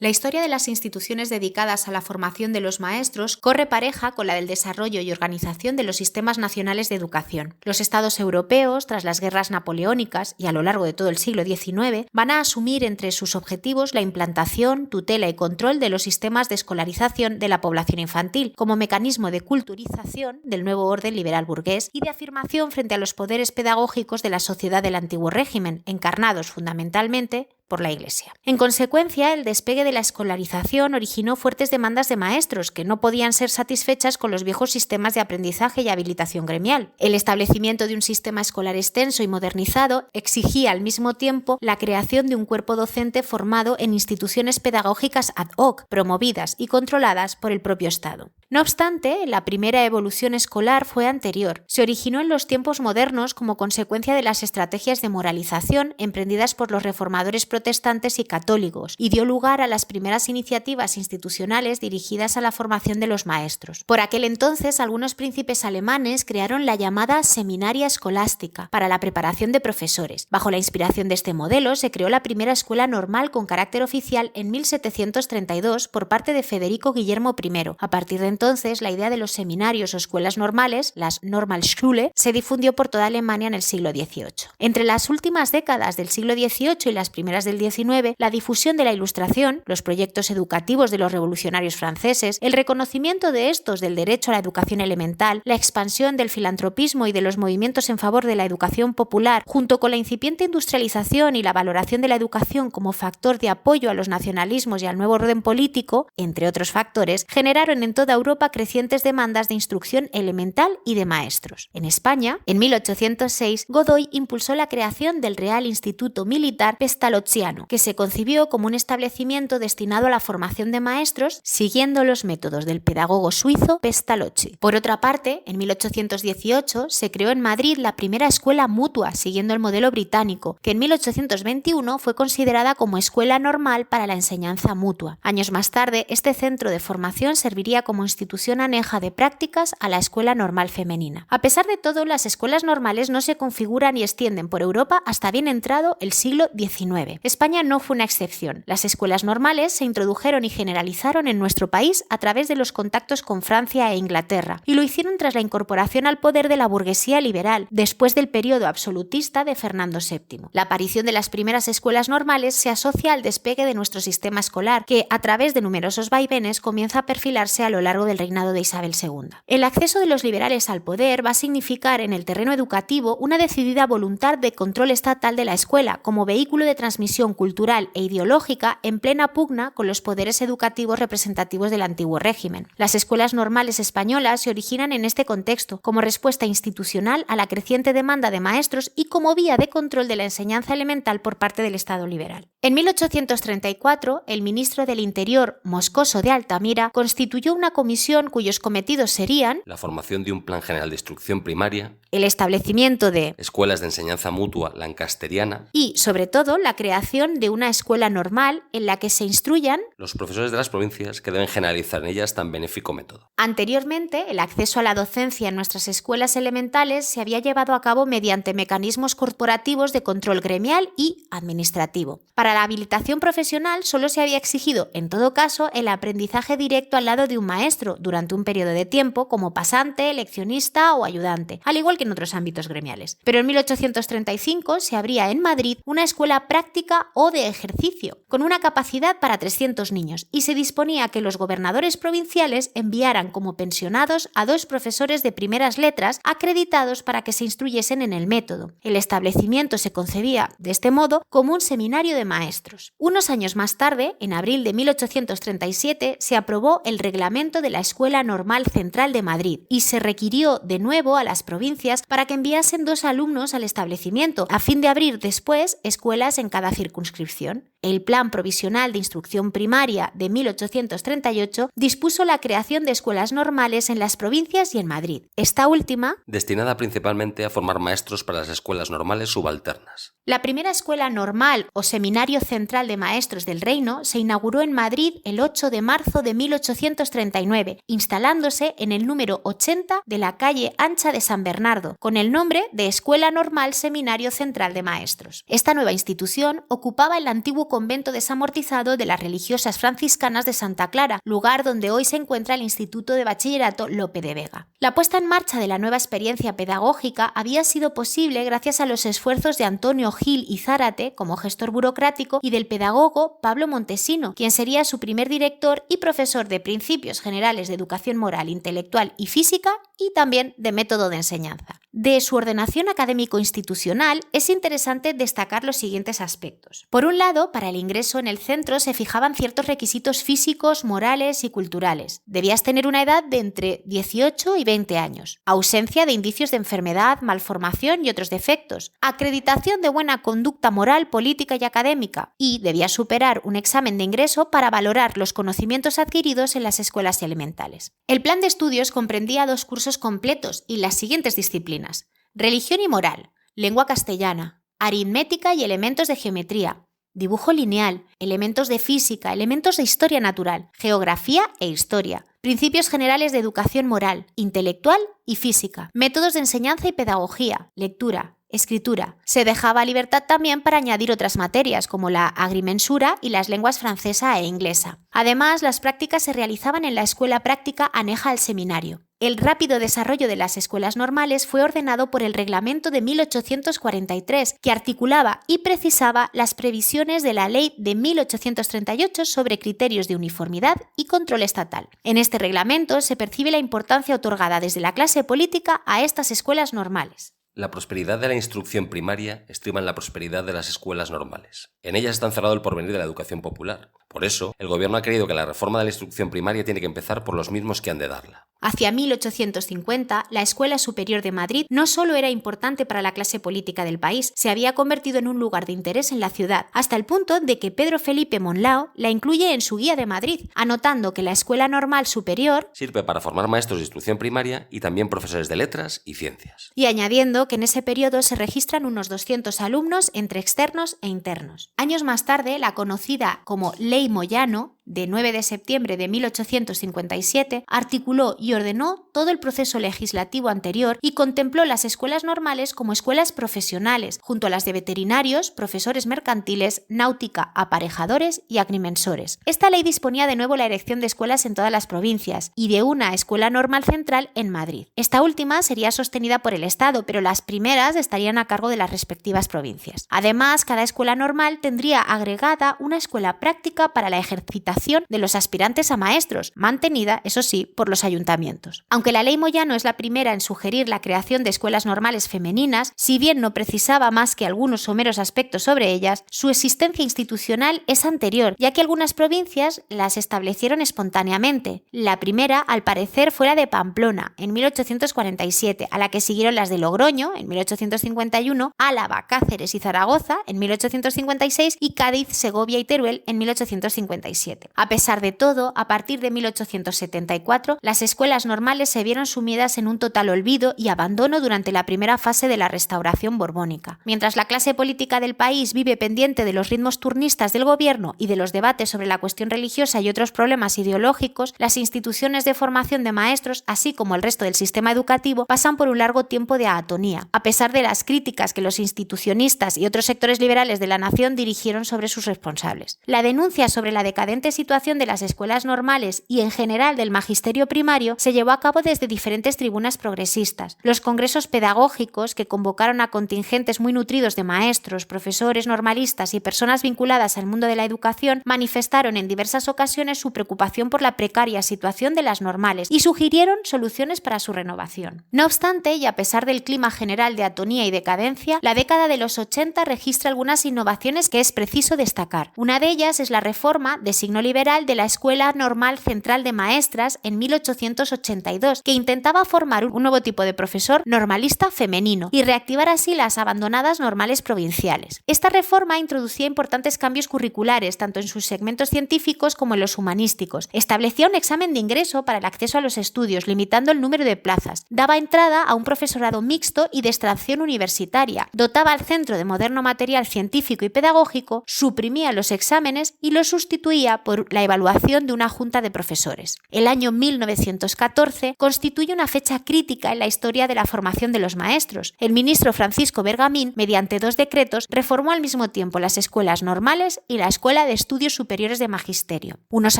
La historia de las instituciones dedicadas a la formación de los maestros corre pareja con la del desarrollo y organización de los sistemas nacionales de educación. Los estados europeos, tras las guerras napoleónicas y a lo largo de todo el siglo XIX, van a asumir entre sus objetivos la implantación, tutela y control de los sistemas de escolarización de la población infantil, como mecanismo de culturización del nuevo orden liberal burgués y de afirmación frente a los poderes pedagógicos de la sociedad del antiguo régimen, encarnados fundamentalmente por la Iglesia. En consecuencia, el despegue de la escolarización originó fuertes demandas de maestros que no podían ser satisfechas con los viejos sistemas de aprendizaje y habilitación gremial. El establecimiento de un sistema escolar extenso y modernizado exigía al mismo tiempo la creación de un cuerpo docente formado en instituciones pedagógicas ad hoc, promovidas y controladas por el propio Estado. No obstante, la primera evolución escolar fue anterior. Se originó en los tiempos modernos como consecuencia de las estrategias de moralización emprendidas por los reformadores protestantes y católicos y dio lugar a las primeras iniciativas institucionales dirigidas a la formación de los maestros. Por aquel entonces, algunos príncipes alemanes crearon la llamada Seminaria Escolástica para la preparación de profesores. Bajo la inspiración de este modelo, se creó la primera escuela normal con carácter oficial en 1732 por parte de Federico Guillermo I. A partir de entonces, la idea de los seminarios o escuelas normales, las Normalschule, se difundió por toda Alemania en el siglo XVIII. Entre las últimas décadas del siglo XVIII y las primeras del XIX, la difusión de la Ilustración, los proyectos educativos de los revolucionarios franceses, el reconocimiento de estos del derecho a la educación elemental, la expansión del filantropismo y de los movimientos en favor de la educación popular, junto con la incipiente industrialización y la valoración de la educación como factor de apoyo a los nacionalismos y al nuevo orden político, entre otros factores, generaron en toda Europa crecientes demandas de instrucción elemental y de maestros. En España, en 1806, Godoy impulsó la creación del Real Instituto Militar Pestalozziano, que se concibió como un establecimiento destinado a la formación de maestros siguiendo los métodos del pedagogo suizo Pestalozzi. Por otra parte, en 1818 se creó en Madrid la primera escuela mutua siguiendo el modelo británico, que en 1821 fue considerada como escuela normal para la enseñanza mutua. Años más tarde, este centro de formación serviría como institución aneja de prácticas a la escuela normal femenina. A pesar de todo, las escuelas normales no se configuran y extienden por Europa hasta bien entrado el siglo XIX. España no fue una excepción. Las escuelas normales se introdujeron y generalizaron en nuestro país a través de los contactos con Francia e Inglaterra, y lo hicieron tras la incorporación al poder de la burguesía liberal, después del periodo absolutista de Fernando VII. La aparición de las primeras escuelas normales se asocia al despegue de nuestro sistema escolar, que, a través de numerosos vaivenes, comienza a perfilarse a lo largo del reinado de Isabel II. El acceso de los liberales al poder va a significar en el terreno educativo una decidida voluntad de control estatal de la escuela como vehículo de transmisión cultural e ideológica en plena pugna con los poderes educativos representativos del antiguo régimen. Las escuelas normales españolas se originan en este contexto, como respuesta institucional a la creciente demanda de maestros y como vía de control de la enseñanza elemental por parte del Estado liberal. En 1834, el ministro del Interior, Moscoso de Altamira, constituyó una comisión cuyos cometidos serían la formación de un plan general de instrucción primaria, el establecimiento de escuelas de enseñanza mutua lancasteriana y, sobre todo, la creación de una escuela normal en la que se instruyan los profesores de las provincias que deben generalizar en ellas tan benéfico método. Anteriormente, el acceso a la docencia en nuestras escuelas elementales se había llevado a cabo mediante mecanismos corporativos de control gremial y administrativo. Para la habilitación profesional solo se había exigido, en todo caso, el aprendizaje directo al lado de un maestro durante un periodo de tiempo como pasante, leccionista o ayudante, al igual que en otros ámbitos gremiales. Pero en 1835 se abría en Madrid una escuela práctica o de ejercicio, con una capacidad para 300 niños, y se disponía que los gobernadores provinciales enviaran como pensionados a 2 profesores de primeras letras acreditados para que se instruyesen en el método. El establecimiento se concebía, de este modo, como un seminario de maestros. Unos años más tarde, en abril de 1837, se aprobó el reglamento de la Escuela Normal Central de Madrid y se requirió de nuevo a las provincias para que enviasen 2 alumnos al establecimiento, a fin de abrir después escuelas en cada circunscripción. El Plan Provisional de Instrucción Primaria de 1838 dispuso la creación de escuelas normales en las provincias y en Madrid. Esta última, destinada principalmente a formar maestros para las escuelas normales subalternas. La primera escuela normal o seminario central de maestros del reino se inauguró en Madrid el 8 de marzo de 1839, instalándose en el número 80 de la calle Ancha de San Bernardo, con el nombre de Escuela Normal Seminario Central de Maestros. Esta nueva institución ocupaba el antiguo convento desamortizado de las religiosas franciscanas de Santa Clara, lugar donde hoy se encuentra el Instituto de Bachillerato Lope de Vega. La puesta en marcha de la nueva experiencia pedagógica había sido posible gracias a los esfuerzos de Antonio Gil y Zárate como gestor burocrático y del pedagogo Pablo Montesino, quien sería su primer director y profesor de Principios Generales de Educación Moral, Intelectual y Física y también de método de enseñanza. De su ordenación académico-institucional es interesante destacar los siguientes aspectos. Por un lado, para el ingreso en el centro se fijaban ciertos requisitos físicos, morales y culturales. Debías tener una edad de entre 18 y 20 años, ausencia de indicios de enfermedad, malformación y otros defectos, acreditación de buena conducta moral, política y académica, y debías superar un examen de ingreso para valorar los conocimientos adquiridos en las escuelas elementales. El plan de estudios comprendía 2 cursos completos y las siguientes disciplinas: religión y moral, lengua castellana, aritmética y elementos de geometría, dibujo lineal, elementos de física, elementos de historia natural, geografía e historia, principios generales de educación moral, intelectual y física, métodos de enseñanza y pedagogía, lectura, escritura. Se dejaba libertad también para añadir otras materias como la agrimensura y las lenguas francesa e inglesa. Además, las prácticas se realizaban en la escuela práctica aneja al seminario. El rápido desarrollo de las escuelas normales fue ordenado por el Reglamento de 1843, que articulaba y precisaba las previsiones de la Ley de 1838 sobre criterios de uniformidad y control estatal. En este reglamento se percibe la importancia otorgada desde la clase política a estas escuelas normales. La prosperidad de la instrucción primaria estriba en la prosperidad de las escuelas normales. En ellas está encerrado el porvenir de la educación popular. Por eso, el gobierno ha creído que la reforma de la instrucción primaria tiene que empezar por los mismos que han de darla. Hacia 1850, la Escuela Superior de Madrid no solo era importante para la clase política del país, se había convertido en un lugar de interés en la ciudad, hasta el punto de que Pedro Felipe Monlao la incluye en su Guía de Madrid, anotando que la Escuela Normal Superior sirve para formar maestros de instrucción primaria y también profesores de letras y ciencias. Y añadiendo que en ese periodo se registran unos 200 alumnos entre externos e internos. Años más tarde, la conocida como Ley Moyano, de 9 de septiembre de 1857, articuló y ordenó todo el proceso legislativo anterior y contempló las escuelas normales como escuelas profesionales, junto a las de veterinarios, profesores mercantiles, náutica, aparejadores y agrimensores. Esta ley disponía de nuevo la erección de escuelas en todas las provincias y de una escuela normal central en Madrid. Esta última sería sostenida por el Estado, pero las primeras estarían a cargo de las respectivas provincias. Además, cada escuela normal tendría agregada una escuela práctica para la ejercitación de los aspirantes a maestros, mantenida, eso sí, por los ayuntamientos. Aunque la Ley Moyano es la primera en sugerir la creación de escuelas normales femeninas, si bien no precisaba más que algunos someros aspectos sobre ellas, su existencia institucional es anterior, ya que algunas provincias las establecieron espontáneamente. La primera, al parecer, fue la de Pamplona, en 1847, a la que siguieron las de Logroño, en 1851, Álava, Cáceres y Zaragoza, en 1856, y Cádiz, Segovia y Teruel, en 1857. A pesar de todo, a partir de 1874, las escuelas normales se vieron sumidas en un total olvido y abandono durante la primera fase de la Restauración borbónica. Mientras la clase política del país vive pendiente de los ritmos turnistas del gobierno y de los debates sobre la cuestión religiosa y otros problemas ideológicos, las instituciones de formación de maestros, así como el resto del sistema educativo, pasan por un largo tiempo de atonía, a pesar de las críticas que los institucionistas y otros sectores liberales de la nación dirigieron sobre sus responsables. La denuncia sobre la decadente situación de las escuelas normales y en general del magisterio primario se llevó a cabo desde diferentes tribunas progresistas. Los congresos pedagógicos, que convocaron a contingentes muy nutridos de maestros, profesores normalistas y personas vinculadas al mundo de la educación, manifestaron en diversas ocasiones su preocupación por la precaria situación de las normales y sugirieron soluciones para su renovación. No obstante, y a pesar del clima general de atonía y decadencia, la década de los 80 registra algunas innovaciones que es preciso destacar. Una de ellas es la reforma, de signo gobierno liberal de la Escuela Normal Central de Maestras en 1882, que intentaba formar un nuevo tipo de profesor normalista femenino y reactivar así las abandonadas normales provinciales. Esta reforma introducía importantes cambios curriculares, tanto en sus segmentos científicos como en los humanísticos. Establecía un examen de ingreso para el acceso a los estudios, limitando el número de plazas. Daba entrada a un profesorado mixto y de extracción universitaria. Dotaba al centro de moderno material científico y pedagógico, suprimía los exámenes y los sustituía por la evaluación de una junta de profesores. El año 1914 constituye una fecha crítica en la historia de la formación de los maestros. El ministro Francisco Bergamín, mediante 2 decretos, reformó al mismo tiempo las escuelas normales y la Escuela de Estudios Superiores de Magisterio. Unos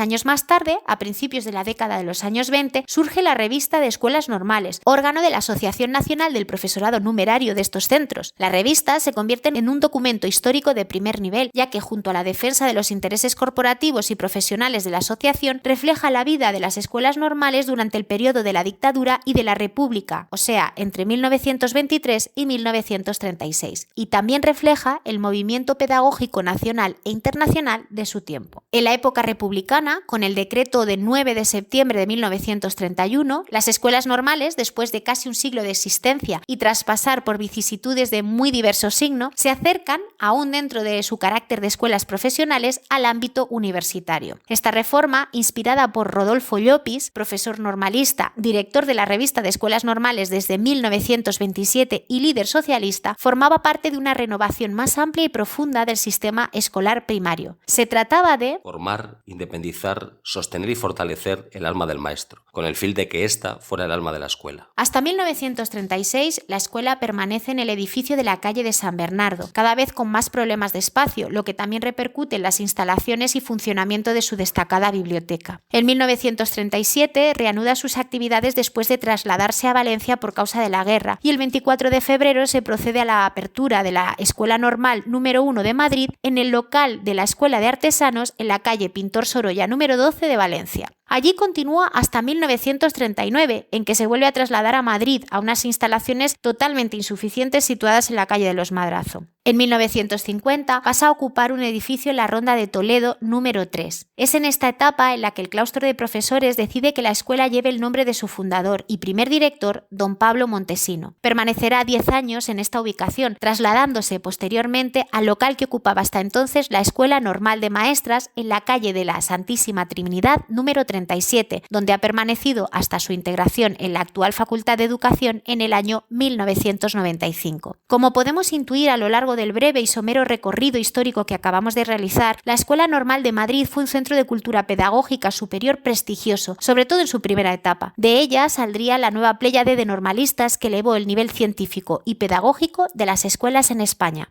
años más tarde, a principios de la década de los años 20, surge la Revista de Escuelas Normales, órgano de la Asociación Nacional del Profesorado Numerario de estos centros. La revista se convierte en un documento histórico de primer nivel, ya que junto a la defensa de los intereses corporativos y profesionales de la asociación, refleja la vida de las escuelas normales durante el periodo de la dictadura y de la República, o sea, entre 1923 y 1936, y también refleja el movimiento pedagógico nacional e internacional de su tiempo. En la época republicana, con el decreto de 9 de septiembre de 1931, las escuelas normales, después de casi un siglo de existencia y tras pasar por vicisitudes de muy diverso signo, se acercan, aún dentro de su carácter de escuelas profesionales, al ámbito universitario. Esta reforma, inspirada por Rodolfo Llopis, profesor normalista, director de la Revista de Escuelas Normales desde 1927 y líder socialista, formaba parte de una renovación más amplia y profunda del sistema escolar primario. Se trataba de formar, independizar, sostener y fortalecer el alma del maestro, con el fin de que ésta fuera el alma de la escuela. Hasta 1936, la escuela permanece en el edificio de la calle de San Bernardo, cada vez con más problemas de espacio, lo que también repercute en las instalaciones y funcionamiento de su destacada biblioteca. En 1937 reanuda sus actividades después de trasladarse a Valencia por causa de la guerra, y el 24 de febrero se procede a la apertura de la Escuela Normal número 1 de Madrid en el local de la Escuela de Artesanos en la calle Pintor Sorolla número 12 de Valencia. Allí continúa hasta 1939, en que se vuelve a trasladar a Madrid, a unas instalaciones totalmente insuficientes situadas en la calle de los Madrazo. En 1950 pasa a ocupar un edificio en la Ronda de Toledo número 3. Es en esta etapa en la que el claustro de profesores decide que la escuela lleve el nombre de su fundador y primer director, don Pablo Montesino. Permanecerá 10 años en esta ubicación, trasladándose posteriormente al local que ocupaba hasta entonces la Escuela Normal de Maestras en la calle de la Santísima Trinidad número 37, donde ha permanecido hasta su integración en la actual Facultad de Educación en el año 1995. Como podemos intuir a lo largo del breve y somero recorrido histórico que acabamos de realizar, la Escuela Normal de Madrid fue un centro de cultura pedagógica superior prestigioso, sobre todo en su primera etapa. De ella saldría la nueva pléyade de normalistas que elevó el nivel científico y pedagógico de las escuelas en España.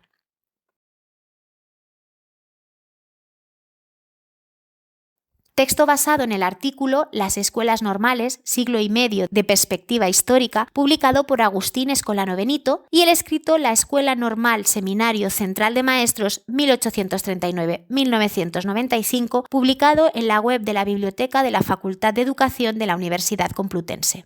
Texto basado en el artículo Las escuelas normales, siglo y medio de perspectiva histórica, publicado por Agustín Escolano Benito, y el escrito La Escuela Normal Seminario Central de Maestros 1839-1995, publicado en la web de la Biblioteca de la Facultad de Educación de la Universidad Complutense.